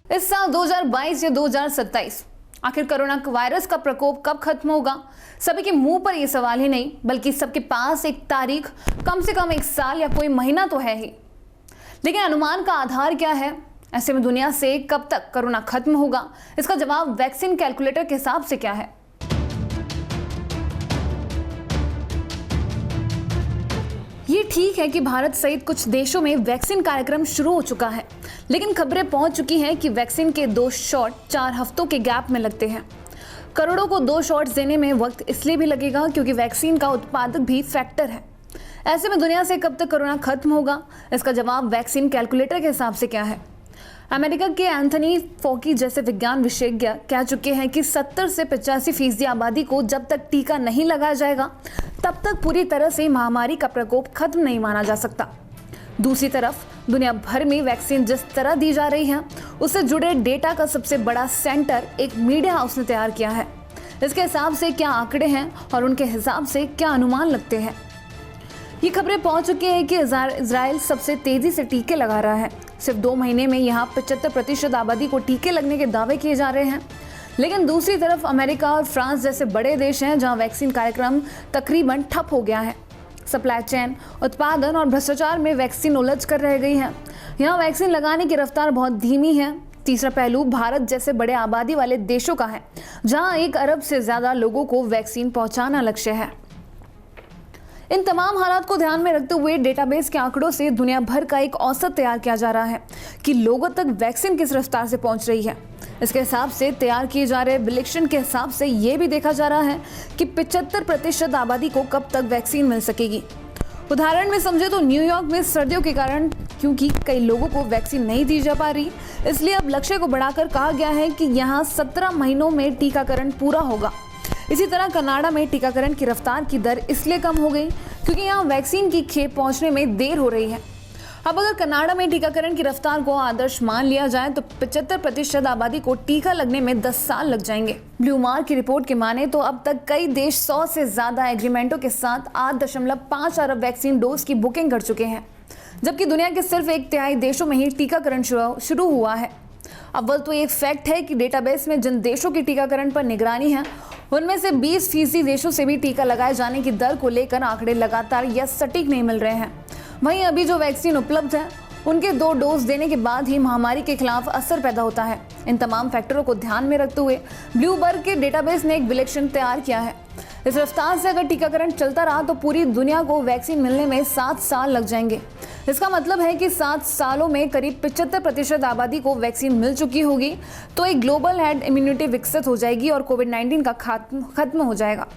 इस साल 2022 या 2027 आखिर कोरोना वायरस का प्रकोप कब खत्म होगा? सभी के मुंह पर यह सवाल ही नहीं बल्कि सबके पास एक तारीख, कम से कम एक साल या कोई महीना तो है ही। लेकिन अनुमान का आधार क्या है? ऐसे में दुनिया से कब तक कोरोना खत्म होगा, इसका जवाब वैक्सीन कैलकुलेटर के हिसाब से क्या है? ये ठीक है कि भारत सहित कुछ देशों में वैक्सीन कार्यक्रम शुरू हो चुका है, लेकिन खबरें पहुंच चुकी हैं कि वैक्सीन के 2 शॉट 4 हफ्तों के गैप में लगते हैं। करोड़ों को 2 शॉट्स देने में वक्त इसलिए भी लगेगा क्योंकि वैक्सीन का उत्पादक भी फैक्टर है। ऐसे में दुनिया से कब तक कोरोना खत्म होगा, इसका जवाब वैक्सीन कैलकुलेटर के हिसाब से क्या है? अमेरिका के एंथनी फॉकी जैसे विज्ञान विशेषज्ञ कह चुके हैं कि 70 से 85% आबादी को जब तक टीका नहीं लगाया जाएगा तब तक पूरी तरह से महामारी का प्रकोप खत्म नहीं माना जा सकता। दूसरी तरफ दुनिया भर में वैक्सीन जिस तरह दी जा रही है उससे जुड़े डेटा का सबसे बड़ा सेंटर एक मीडिया हाउस ने तैयार किया है। इसके हिसाब से क्या आंकड़े हैं और उनके हिसाब से क्या अनुमान लगते हैं। ये खबरें पहुंच चुकी हैं कि इजराइल सबसे तेजी से टीके लगा रहा है। सिर्फ 2 महीने में यहाँ 75% आबादी को टीके लगने के दावे किए जा रहे हैं। लेकिन दूसरी तरफ अमेरिका और फ्रांस जैसे बड़े देश हैं जहाँ वैक्सीन कार्यक्रम तकरीबन ठप हो गया है। सप्लाई चेन, उत्पादन और भ्रष्टाचार में वैक्सीन उलझ कर रह गई है। यहाँ वैक्सीन लगाने की रफ्तार बहुत धीमी है। तीसरा पहलू भारत जैसे बड़े आबादी वाले देशों का है जहाँ 1 अरब से ज्यादा लोगों को वैक्सीन पहुँचाना लक्ष्य है। इन तमाम हालात को ध्यान में रखते हुए डेटाबेस के आंकड़ों से दुनिया भर का एक औसत तैयार किया जा रहा है कि लोगों तक वैक्सीन किस रफ्तार से पहुंच रही है। इसके हिसाब से तैयार किए जा रहे विश्लेषण के हिसाब से ये भी देखा जा रहा है कि 75% आबादी को कब तक वैक्सीन मिल सकेगी। उदाहरण में समझे तो न्यूयॉर्क में सर्दियों के कारण क्योंकि कई लोगों को वैक्सीन नहीं दी जा पा रही, इसलिए अब लक्ष्य को बढ़ाकर कहा गया है कि यहाँ 17 महीनों में टीकाकरण पूरा होगा। इसी तरह कनाडा में टीकाकरण की रफ्तार की दर इसलिए कम हो गई क्योंकि यहाँ वैक्सीन की खेप पहुंचने में देर हो रही है। अब अगर कनाडा में टीकाकरण की रफ्तार को आदर्श मान लिया जाए तो 75% आबादी को टीका लगने में 10 साल लग जाएंगे। ब्लूमार्क की रिपोर्ट के माने तो अब तक कई देश 100 से ज्यादा एग्रीमेंटों के साथ 8.5 अरब वैक्सीन डोज की बुकिंग कर चुके हैं, जबकि दुनिया के सिर्फ 1/3 देशों में ही टीकाकरण शुरू हुआ है। अव्वल तो एक फैक्ट है कि डेटाबेस में जिन देशों की टीकाकरण पर निगरानी है उनमें से 20% देशों से भी टीका लगाए जाने की दर को लेकर आंकड़े लगातार या सटीक नहीं मिल रहे हैं। वहीं अभी जो वैक्सीन उपलब्ध है उनके 2 डोज देने के बाद ही महामारी के खिलाफ असर पैदा होता है। इन तमाम फैक्टरों को ध्यान में रखते हुए ब्लूमबर्ग के डेटाबेस ने एक विश्लेषण तैयार किया है। इस रफ्तार से अगर टीकाकरण चलता रहा तो पूरी दुनिया को वैक्सीन मिलने में 7 साल लग जाएंगे। इसका मतलब है कि 7 सालों में करीब 75% आबादी को वैक्सीन मिल चुकी होगी तो एक ग्लोबल हेड इम्यूनिटी विकसित हो जाएगी और कोविड-19 का खत्म हो जाएगा।